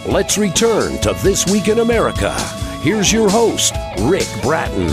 Let's return to This Week in America. Here's your host, Rick Bratton.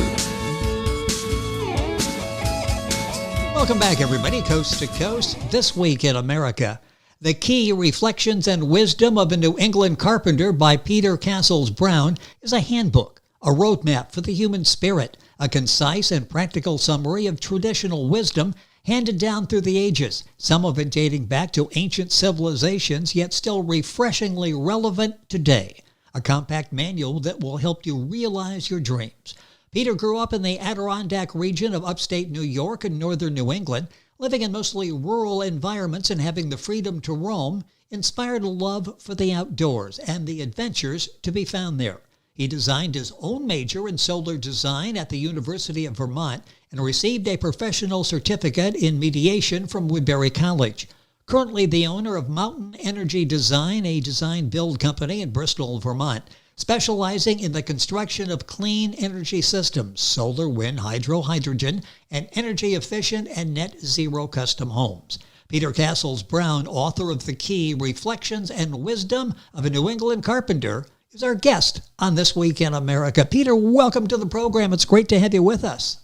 Welcome back, everybody, coast to coast. This Week in America. The Key, Reflections and Wisdom of a New England Carpenter by Peter Cassels-Brown is a handbook, a roadmap for the human spirit, a concise and practical summary of traditional wisdom handed down through the ages, some of it dating back to ancient civilizations, yet still refreshingly relevant today. A compact manual that will help you realize your dreams. Peter grew up in the Adirondack region of upstate New York and northern New England, living in mostly rural environments and having the freedom to roam, inspired a love for the outdoors and the adventures to be found there. He designed his own major in solar design at the University of Vermont and received a professional certificate in mediation from Woodbury College. Currently the owner of Mountain Energy Design, a design-build company in Bristol, Vermont, specializing in the construction of clean energy systems, solar, wind, hydro, hydrogen, and energy-efficient and net-zero custom homes. Peter Cassels-Brown, author of The Key, Reflections and Wisdom of a New England Carpenter, is our guest on This Week in America. Peter, welcome to the program. It's great to have you with us.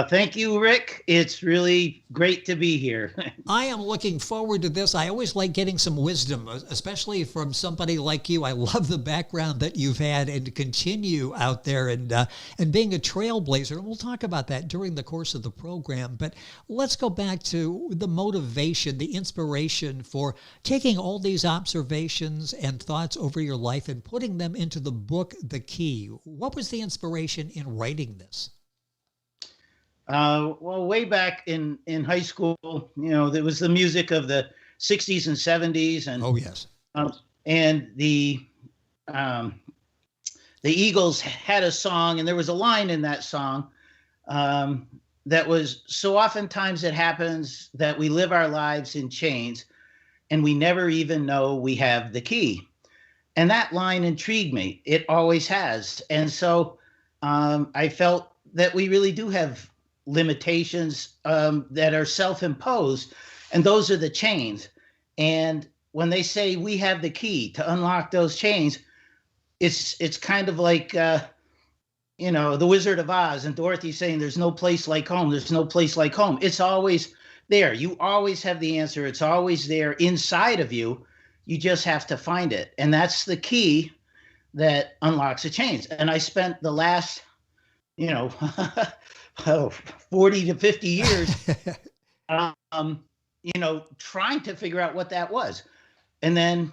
Thank you, Rick. It's really great to be here. I am looking forward to this. I always like getting some wisdom, especially from somebody like you. I love the background that you've had and to continue out there and being a trailblazer. And we'll talk about that during the course of the program. But let's go back to the motivation, the inspiration for taking all these observations and thoughts over your life and putting them into the book, The Key. What was the inspiration in writing this? Well, way back in high school, there was the music of the 60s and 70s, and oh yes, and the Eagles had a song, and there was a line in that song that was, "So oftentimes it happens that we live our lives in chains, and we never even know we have the key." And that line intrigued me. It always has, and so I felt that we really do have limitations that are self-imposed, and those are the chains. And when they say we have the key to unlock those chains, it's kind of like the Wizard of Oz and Dorothy saying there's no place like home. There's no place like home. It's always there. You always have the answer. It's always there inside of you. You just have to find it, and that's the key that unlocks the chains. And I spent the last 40 to 50 years, trying to figure out what that was. And then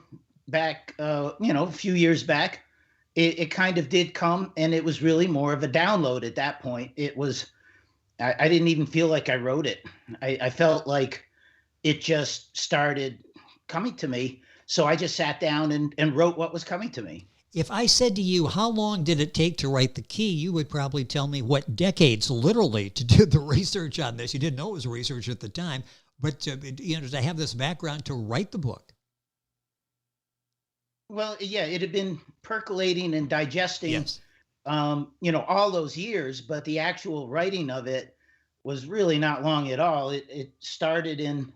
back, a few years back, it kind of did come, and it was really more of a download at that point. It was, I didn't even feel like I wrote it. I felt like it just started coming to me. So I just sat down and wrote what was coming to me. If I said to you, how long did it take to write The Key, you would probably tell me what decades, literally, to do the research on this. You didn't know it was research at the time, but to have this background to write the book. Well, yeah, it had been percolating and digesting, Yes. All those years, but the actual writing of it was really not long at all. It started in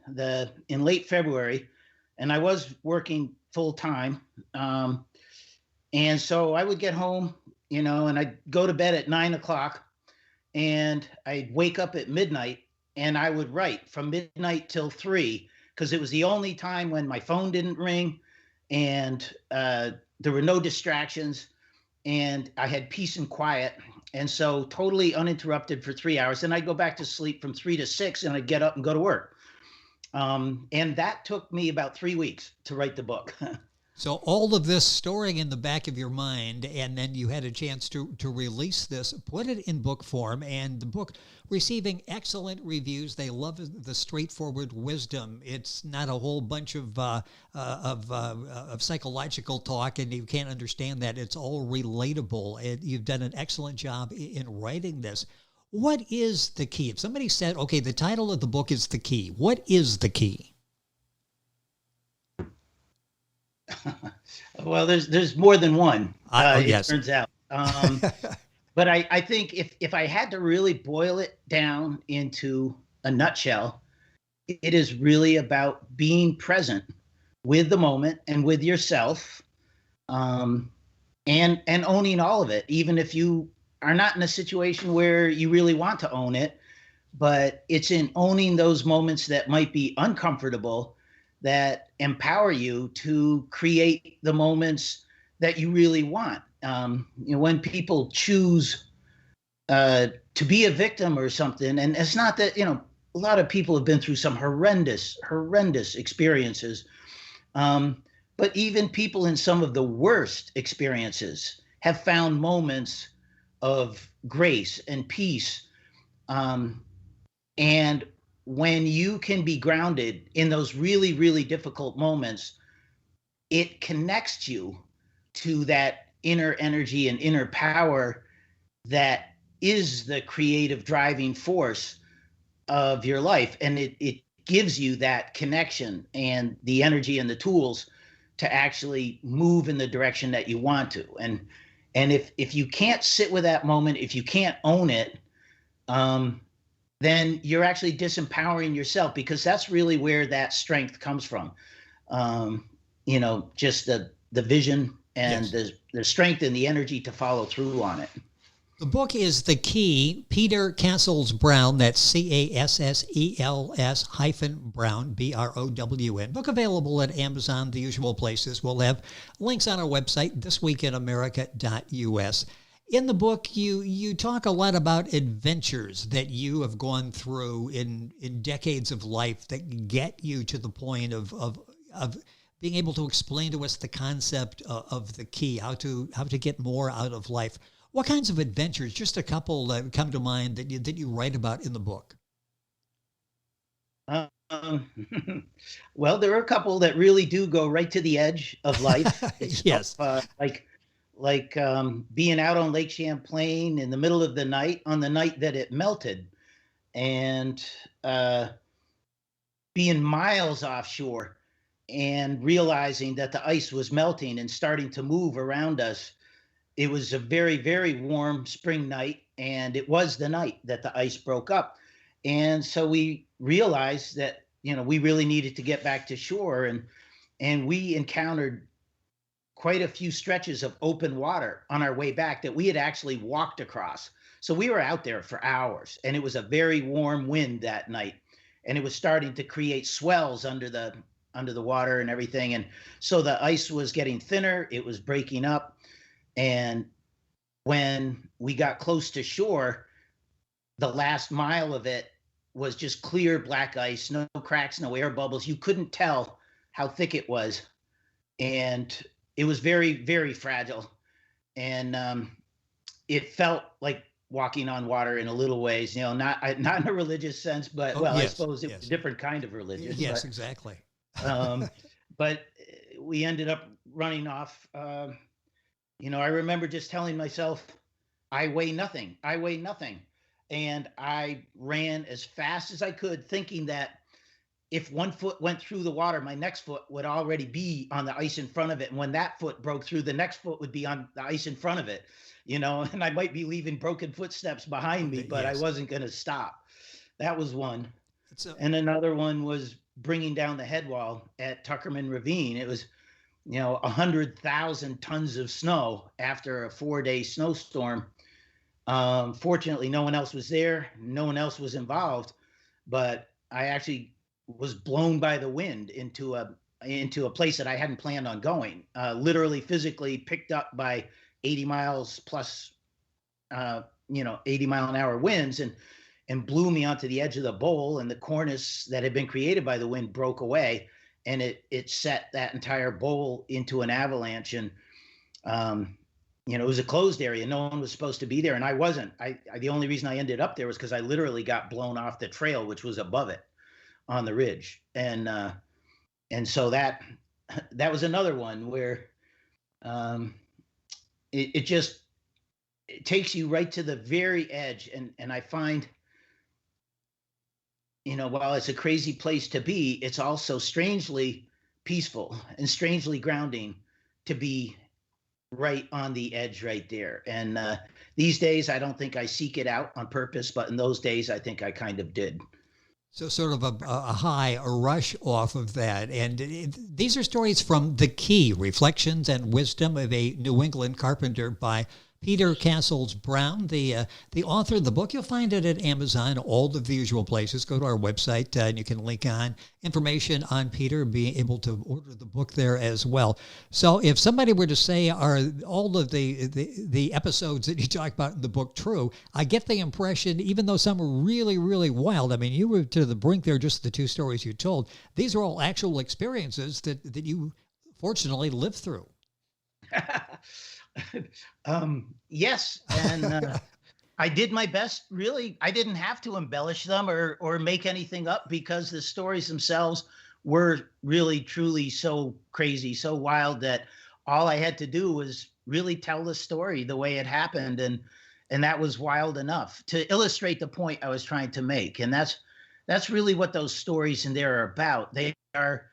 late February, and I was working full time. And so I would get home, and I'd go to bed at 9 o'clock, and I'd wake up at midnight, and I would write from midnight till 3, because it was the only time when my phone didn't ring, and there were no distractions, and I had peace and quiet. And so totally uninterrupted for 3 hours. Then I'd go back to sleep from 3 to 6, and I'd get up and go to work. And that took me about 3 weeks to write the book. So all of this storing in the back of your mind, and then you had a chance to release this, put it in book form, and the book receiving excellent reviews. They love the straightforward wisdom. It's not a whole bunch of psychological talk, and you can't understand that. It's all relatable, and you've done an excellent job in writing this. What is the key? If somebody said, okay, the title of the book is The Key, what is the key? Well, there's more than one. Yes. It turns out. But I think if I had to really boil it down into a nutshell, it is really about being present with the moment and with yourself, um, and owning all of it, even if you are not in a situation where you really want to own it. But it's in owning those moments that might be uncomfortable that empower you to create the moments that you really want. When people choose to be a victim or something, and it's not that, a lot of people have been through some horrendous experiences. Um, but even people in some of the worst experiences have found moments of grace and peace. Um, and when you can be grounded in those really, really difficult moments, it connects you to that inner energy and inner power that is the creative driving force of your life. And it gives you that connection and the energy and the tools to actually move in the direction that you want to. And if you can't sit with that moment, if you can't own it, then you're actually disempowering yourself, because that's really where that strength comes from. Just the vision and Yes. the strength and the energy to follow through on it. The book is The Key, Peter Cassels-Brown. That's Cassels-Brown, Brown. Book available at Amazon, the usual places. We'll have links on our website, thisweekinamerica.us. In the book, you talk a lot about adventures that you have gone through in decades of life that get you to the point of being able to explain to us the concept of the key, how to get more out of life. What kinds of adventures? Just a couple that come to mind that you write about in the book. Well, there are a couple that really do go right to the edge of life. Yes. Like being out on Lake Champlain in the middle of the night, on the night that it melted, and being miles offshore and realizing that the ice was melting and starting to move around us. It was a very, very warm spring night, and it was the night that the ice broke up. And so we realized that, we really needed to get back to shore, and we encountered quite a few stretches of open water on our way back that we had actually walked across. So we were out there for hours, and it was a very warm wind that night, and it was starting to create swells under the water and everything. And so the ice was getting thinner, it was breaking up. And when we got close to shore, the last mile of it was just clear black ice, no cracks, no air bubbles. You couldn't tell how thick it was. And it was very, very fragile. And it felt like walking on water in a little ways, not in a religious sense, but Yes, I suppose it was a different kind of religious. Yes, but, exactly. But we ended up running off. I remember just telling myself, I weigh nothing. I weigh nothing. And I ran as fast as I could, thinking that if one foot went through the water, my next foot would already be on the ice in front of it. And when that foot broke through, the next foot would be on the ice in front of it, and I might be leaving broken footsteps behind me, but Yes. I wasn't going to stop. That was one. And another one was bringing down the head wall at Tuckerman Ravine. It was 100,000 tons of snow after a 4-day snowstorm. Fortunately, no one else was there. No one else was involved, but I actually was blown by the wind into a place that I hadn't planned on going. Literally, physically picked up by 80 miles plus, 80 mile an hour winds, and blew me onto the edge of the bowl, and the cornice that had been created by the wind broke away, and it set that entire bowl into an avalanche. And it was a closed area. No one was supposed to be there, and I wasn't. The only reason I ended up there was because I literally got blown off the trail, which was above it on the ridge. And so that was another one where it takes you right to the very edge. And I find, while it's a crazy place to be, it's also strangely peaceful and strangely grounding to be right on the edge right there. And these days, I don't think I seek it out on purpose, but in those days, I think I kind of did. So sort of a high, a rush off of that. And these are stories from The Key, Reflections and Wisdom of a New England Carpenter by Peter Cassels-Brown, the author of the book. You'll find it at Amazon, all the usual places. Go to our website and you can link on information on Peter, being able to order the book there as well. So if somebody were to say, are all of the episodes that you talk about in the book true, I get the impression, even though some are really, really wild, I mean, you were to the brink there, just the two stories you told. These are all actual experiences that you fortunately lived through. Yes, and I did my best. Really, I didn't have to embellish them or make anything up, because the stories themselves were really, truly so crazy, so wild, that all I had to do was really tell the story the way it happened, and that was wild enough to illustrate the point I was trying to make. And that's really what those stories in there are about. They are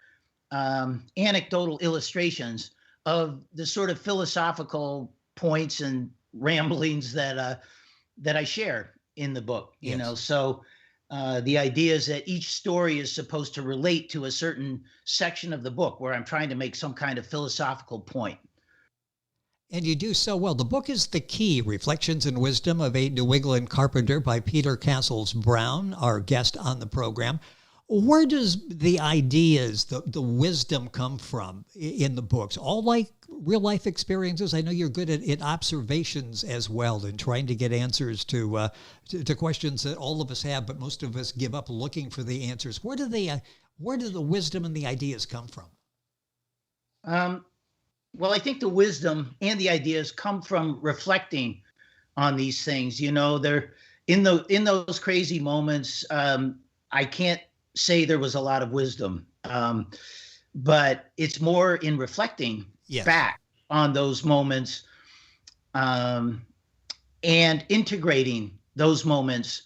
anecdotal illustrations of the sort of philosophical points and ramblings that I share in the book. You know, so the idea is that each story is supposed to relate to a certain section of the book where I'm trying to make some kind of philosophical point. And you do so well. The book is The Key, Reflections and Wisdom of a New England Carpenter by Peter Cassels-Brown, our guest on the program. Where does the ideas, the wisdom come from in the books? All like real life experiences? I know you're good at observations as well, and trying to get answers to questions that all of us have, but most of us give up looking for the answers. Where do the wisdom and the ideas come from? Well, I think the wisdom and the ideas come from reflecting on these things. You know, they're in those crazy moments. I can't say there was a lot of wisdom, but it's more in reflecting back on those moments, and integrating those moments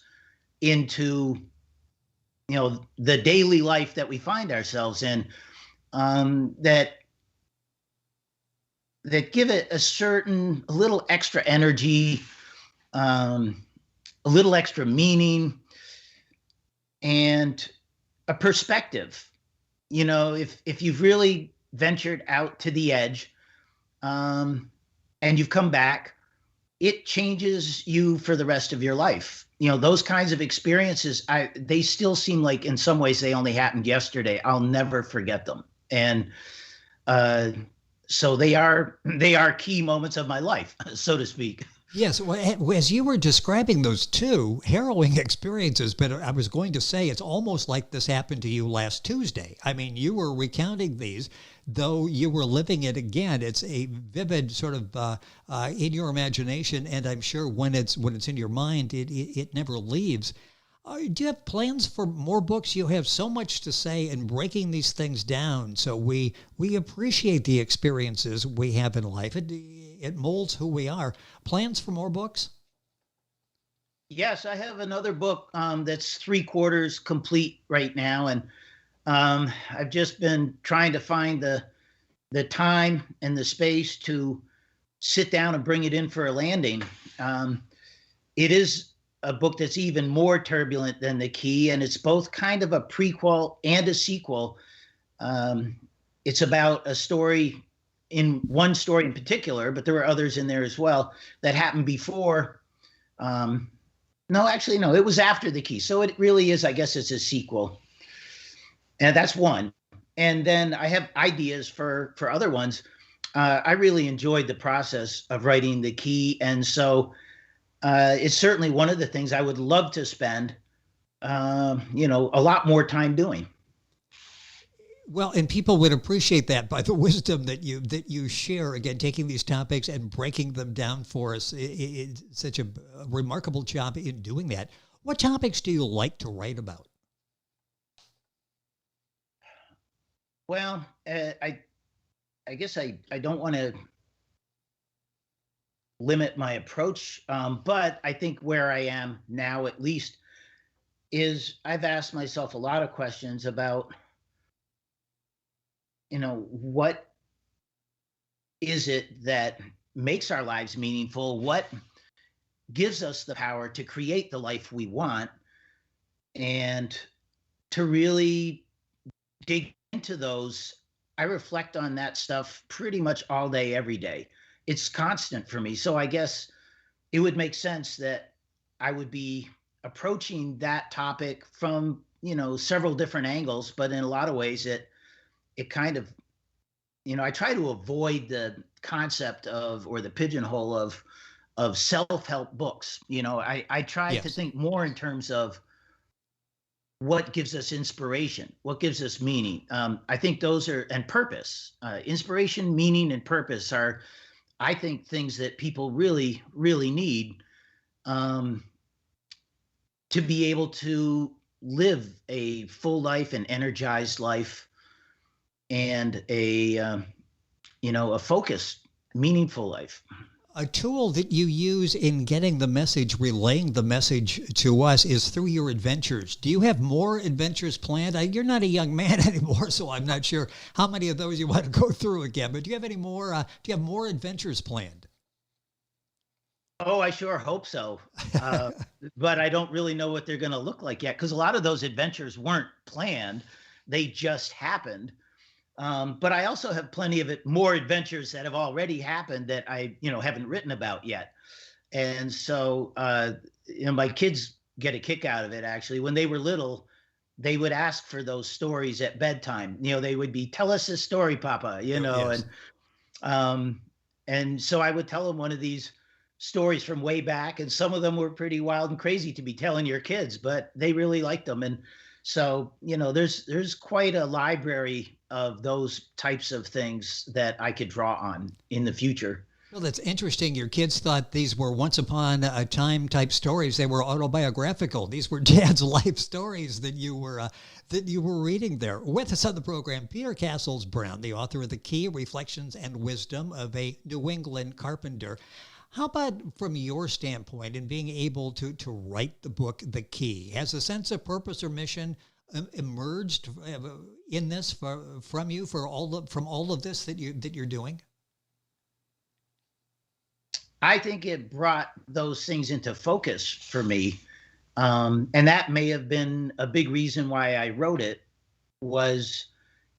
into, you know, the daily life that we find ourselves in, that give it a little extra energy, a little extra meaning, and a perspective. You know, if you've really ventured out to the edge, and you've come back, it changes you for the rest of your life. You know, those kinds of experiences, they still seem like in some ways they only happened yesterday. I'll never forget them. And so they are key moments of my life, so to speak. Yes, well, as you were describing those two harrowing experiences, but I was going to say it's almost like this happened to you last Tuesday. I mean, you were recounting these, though you were living it again. It's a vivid sort of in your imagination, and I'm sure when it's in your mind, it never leaves. Do you have plans for more books? You have so much to say, and breaking these things down, so we appreciate the experiences we have in life. It molds who we are. Plans for more books? Yes, I have another book that's 3/4 complete right now, and I've just been trying to find the time and the space to sit down and bring it in for a landing. It is a book that's even more turbulent than The Key, and it's both kind of a prequel and a sequel. It's about one story in particular, but there were others in there as well that happened before. No, it was after The Key. So it really is, I guess it's a sequel. And that's one. And then I have ideas for other ones. I really enjoyed the process of writing The Key. And so it's certainly one of the things I would love to spend, a lot more time doing. Well, and people would appreciate that by the wisdom that you share, again, taking these topics and breaking them down for us. It's such a remarkable job in doing that. What topics do you like to write about? Well, I guess I don't want to limit my approach, but I think where I am now, at least, is I've asked myself a lot of questions about, what is it that makes our lives meaningful? What gives us the power to create the life we want? And to really dig into those, I reflect on that stuff pretty much all day, every day. It's constant for me. So I guess it would make sense that I would be approaching that topic from, several different angles, but in a lot of ways it kind of, I try to avoid the concept of, or the pigeonhole of self-help books. I try to Yes. think more in terms of what gives us inspiration, what gives us meaning. I think those are, and purpose. Inspiration, meaning, and purpose are, I think, things that people really, really need, um, to be able to live a full life, an energized life, and a focused, meaningful life. A tool that you use in getting the message, relaying the message to us, is through your adventures. Do you have more adventures planned? You're not a young man anymore, so I'm not sure how many of those you want to go through again. But do you have any more? Do you have more adventures planned? Oh, I sure hope so. Uh, but I don't really know what they're going to look like yet, because a lot of those adventures weren't planned; they just happened. But I also have plenty of more adventures that have already happened that I, haven't written about yet. And so, my kids get a kick out of it. Actually, when they were little, they would ask for those stories at bedtime. They would be, "Tell us a story, Papa," Yes. um, and so I would tell them one of these stories from way back, and some of them were pretty wild and crazy to be telling your kids, but they really liked them. And so, there's quite a library of those types of things that I could draw on in the future. Well, that's interesting. Your kids thought these were once upon a time type stories. They were autobiographical. These were Dad's life stories that you were reading there. With us on the program, Peter Cassels-Brown, the author of The Key: Reflections and Wisdom of a New England Carpenter. How about from your standpoint in being able to write the book, The Key? Has a sense of purpose or mission emerged in this from you from all of this that you're doing? I think it brought those things into focus for me. And that may have been a big reason why I wrote it. Was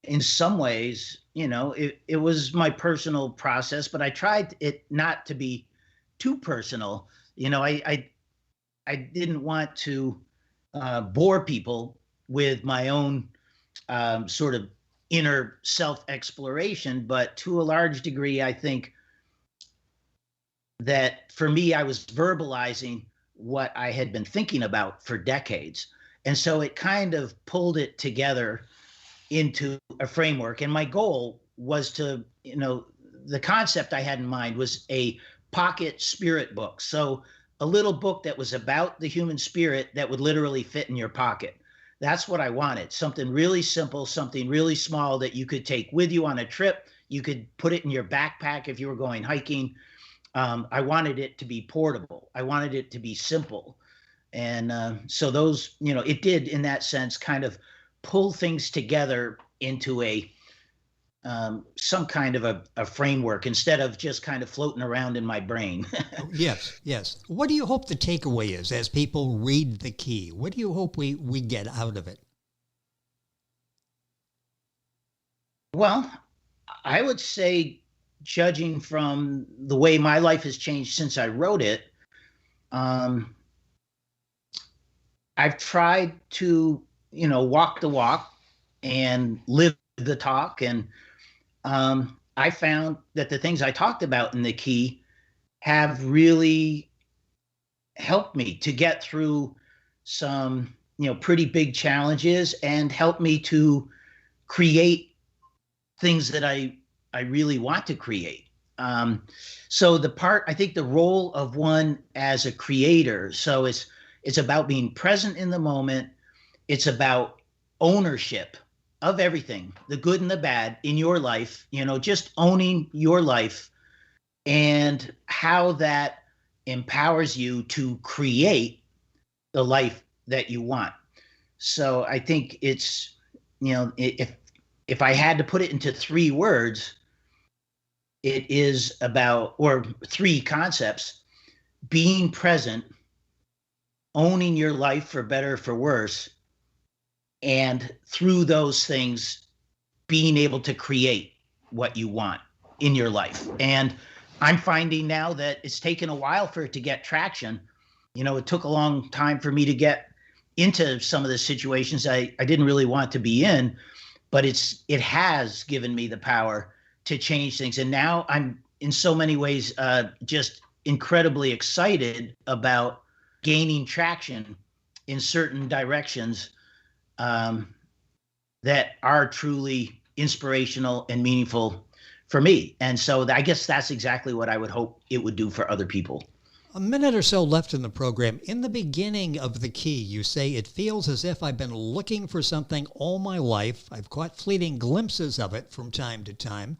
in some ways, it was my personal process, but I tried it not to be too personal. I didn't want to bore people with my own sort of inner self exploration, but to a large degree, I think that for me, I was verbalizing what I had been thinking about for decades. And so it kind of pulled it together into a framework. And my goal was to, the concept I had in mind was a pocket spirit book. So a little book that was about the human spirit that would literally fit in your pocket. That's what I wanted. Something really simple, something really small that you could take with you on a trip. You could put it in your backpack if you were going hiking. I wanted it to be portable. I wanted it to be simple. And so those, it did in that sense kind of pull things together into some kind of a framework instead of just kind of floating around in my brain. Yes, yes. What do you hope the takeaway is as people read The Key? What do you hope we get out of it? Well, I would say, judging from the way my life has changed since I wrote it, I've tried to, walk the walk and live the talk. And I found that the things I talked about in The Key have really helped me to get through some, pretty big challenges and helped me to create things that I really want to create. So I think the role of one as a creator, so it's about being present in the moment. It's about ownership of everything, the good and the bad in your life, just owning your life and how that empowers you to create the life that you want. So I think it's, if I had to put it into 3 words, it is about, or 3 concepts: being present, owning your life for better or for worse, and through those things, being able to create what you want in your life. And I'm finding now that it's taken a while for it to get traction. It took a long time for me to get into some of the situations I didn't really want to be in, but it has given me the power to change things. And now I'm in so many ways just incredibly excited about gaining traction in certain directions that are truly inspirational and meaningful for me. And so I guess that's exactly what I would hope it would do for other people. A minute or so left in the program. In the beginning of The Key, you say, it feels as if I've been looking for something all my life. I've caught fleeting glimpses of it from time to time.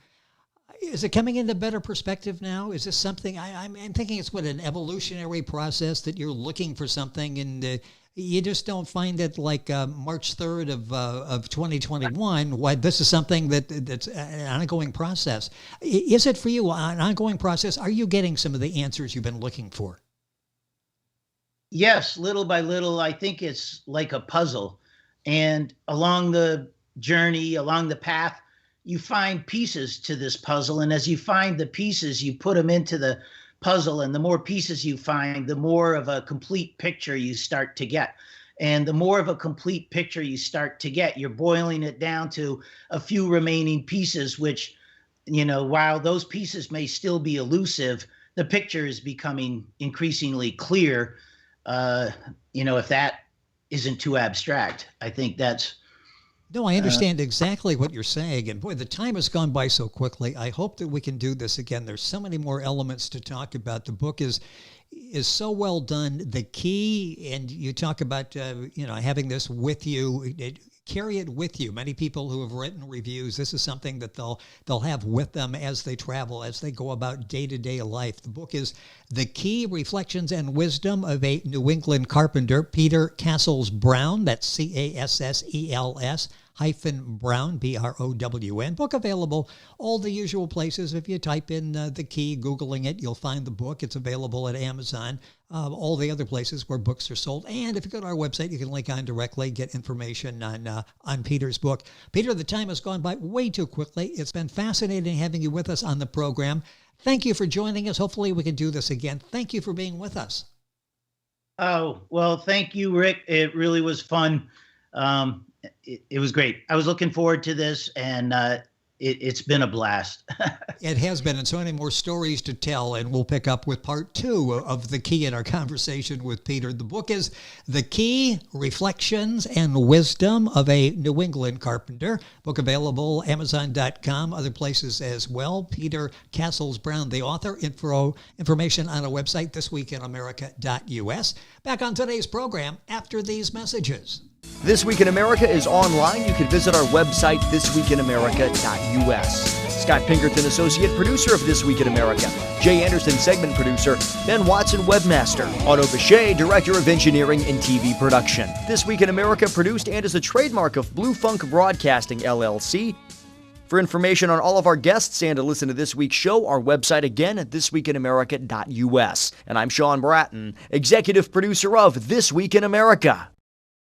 Is it coming into better perspective now? Is this something, I'm thinking it's an evolutionary process that you're looking for something and you just don't find it like March 3rd of 2021. Why this is something that's an ongoing process. Is it for you an ongoing process? Are you getting some of the answers you've been looking for? Yes, little by little. I think it's like a puzzle. And along the journey, along the path, you find pieces to this puzzle. And as you find the pieces, you put them into the puzzle. And the more pieces you find, the more of a complete picture you start to get. And the more of a complete picture you start to get, you're boiling it down to a few remaining pieces, which, while those pieces may still be elusive, the picture is becoming increasingly clear. If that isn't too abstract, I think that's... No, I understand exactly what you're saying. And boy, the time has gone by so quickly. I hope that we can do this again. There's so many more elements to talk about. The book is so well done. The Key, and you talk about, having this with you, carry it with you. Many people who have written reviews, this is something that they'll have with them as they travel, as they go about day-to-day life. The book is The Key, Reflections and Wisdom of a New England Carpenter, Peter Cassels-Brown. That's Cassels Brown, Brown. Book available all the usual places. If you type in The Key, Googling it, you'll find the book. It's available at Amazon, all the other places where books are sold. And if you go to our website, you can link on directly, get information on Peter's book. Peter, the time has gone by way too quickly. It's been fascinating having you with us on the program. Thank you for joining us. Hopefully we can do this again. Thank you for being with us. Oh, well, thank you, Rick. It really was fun. It was great. I was looking forward to this, and it's been a blast. It has been, and so many more stories to tell, and we'll pick up with part 2 of The Key in our conversation with Peter. The book is The Key, Reflections and Wisdom of a New England Carpenter. Book available, Amazon.com, other places as well. Peter Cassels-Brown, the author. Information on our website, thisweekinamerica.us. Back on today's program after these messages. This Week in America is online. You can visit our website, thisweekinamerica.us. Scott Pinkerton, associate producer of This Week in America. Jay Anderson, segment producer. Ben Watson, webmaster. Otto Bechet, director of engineering and TV production. This Week in America produced and is a trademark of Blue Funk Broadcasting, LLC. For information on all of our guests and to listen to this week's show, our website again at thisweekinamerica.us. And I'm Sean Bratton, executive producer of This Week in America.